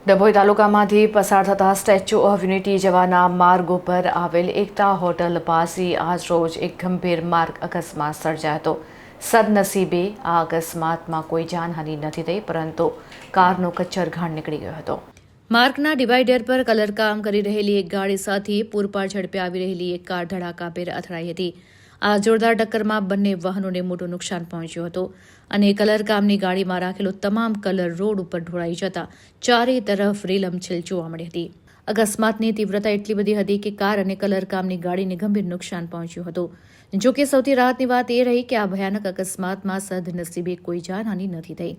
ડભોઈ તાલુકામાંથી પસાર થતા statue of unity જવાના માર્ગ ઉપર આવેલ એકતા હોટલ પાસે આજરોજ એક ગંભીર માર્ગ અકસ્માત સર્જાયો હતો। સદનસીબે આ અકસ્માતમાં કોઈ જાનહાનિ નથી થઈ, પરંતુ કારનો કચ્છરઘાણ નીકળી ગયો હતો। માર્ગના ડિવાઈડર પર કલરકામ કરી રહેલી એક ગાડી સાથે પૂરપાટ ઝડપે આવી રહેલી એક કાર ધડાકાભેર અથડાઈ હતી। આ જોરદાર ટક્કરમાં બંને વાહનોને મોટું નુકસાન પહોંચ્યું હતું અને કલરકામની ગાડીમાં રાખેલો તમામ કલર રોડ ઉપર ઢોળાઈ જતા ચારે તરફ રેલમછેલ જોવા મળી હતી। અકસ્માતની તીવ્રતા એટલી બધી હતી કે કાર અને કલરકામની ગાડીને ગંભીર નુકસાન પહોંચ્યું હતું। જો કે સૌથી રાહતની વાત એ રહી કે આ ભયાનક અકસ્માતમાં સદનસીબે કોઈ જાનહાનિ નથી થઈ।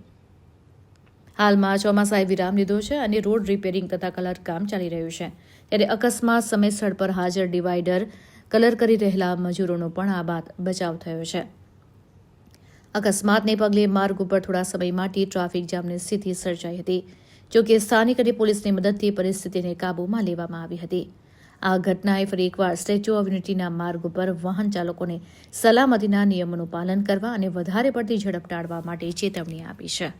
હાલમાં ચોમાસાએ વિરામ લીધો છે અને રોડ રિપેરિંગ તથા કલરકામ ચાલી રહ્યું છે, ત્યારે અકસ્માત સમય સ્થળ પર હાજર ડિવાઈડર કલર કરી રહેલા મજૂરોનો પણ આ બાદ બચાવ થયો છે। અકસ્માતને પગલે માર્ગ ઉપર થોડા સમય માટે ટ્રાફિક જામની સ્થિતિ સર્જાઈ હતી। જો કે સ્થાનિક અને પોલીસની મદદથી પરિસ્થિતિને કાબૂમાં લેવામાં આવી હતી। આ ઘટનાએ ફરી એકવાર સ્ટેચ્યુ ઓફ યુનિટીના માર્ગ ઉપર વાહન ચાલકોને સલામતીના નિયમોનું પાલન કરવા અને વધારે પડતી ઝડપ ટાળવા માટે ચેતવણી આપી છે।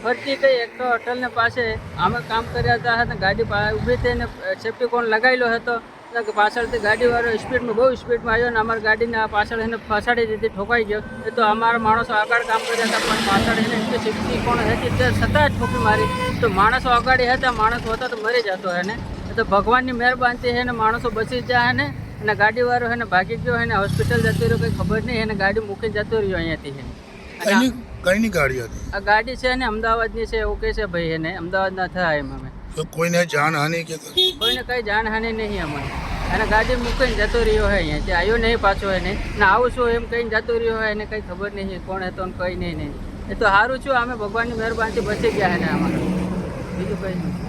ફરતી કઈ એક હોટલ ને પાસે અમે કામ કર્યા હતા ને ગાડી ઊભી થઈને સેફ્ટી કોન લગાવેલો હતો કે પાછળથી ગાડીવાળો સ્પીડમાં બહુ સ્પીડમાં આવ્યો ને અમારી ગાડીને પાછળ એને ફસાડી દીધી, ઠોકાઈ ગયો। એ તો અમારા માણસો આગળ કામ કર્યા હતા પણ પાછળ એને એટલી સેફ્ટી કોણ હતી તે છતાં ઠોકી મારી તો માણસો આગળ હતા, માણસો હતા તો મરી જતો એને। એ તો ભગવાનની મહેરબાનીથી એને માણસો બચી જાય ને અને ગાડીવાળો એને ભાગી ગયો એને હોસ્પિટલ જતો રહ્યો, કંઈ ખબર નહીં એને ગાડી મૂકીને જતો રહ્યો અહીંયાથી। કઈની ગાડી હતી? આ ગાડી છે ને અમદાવાદની છે એવું કહે છે ભાઈ, એને અમદાવાદના થયા એમ અમે તો કોઈને જાનહાનિ કે કોઈને કઈ જાનહાનિ નહીં અમને। અને ગાડી મૂકીને જતો રહ્યો હોય અહીંયાથી, આવ્યો નહીં પાછો એને ને આવું છું એમ કહીને જતો રહ્યો હોય એને કંઈ ખબર નહીં કોણ હતો ને કંઈ નહીં। એ તો સારું છું, અમે ભગવાનની મહેરબાનીથી બચી ગયા એને અમારે, બીજું કંઈ નહીં।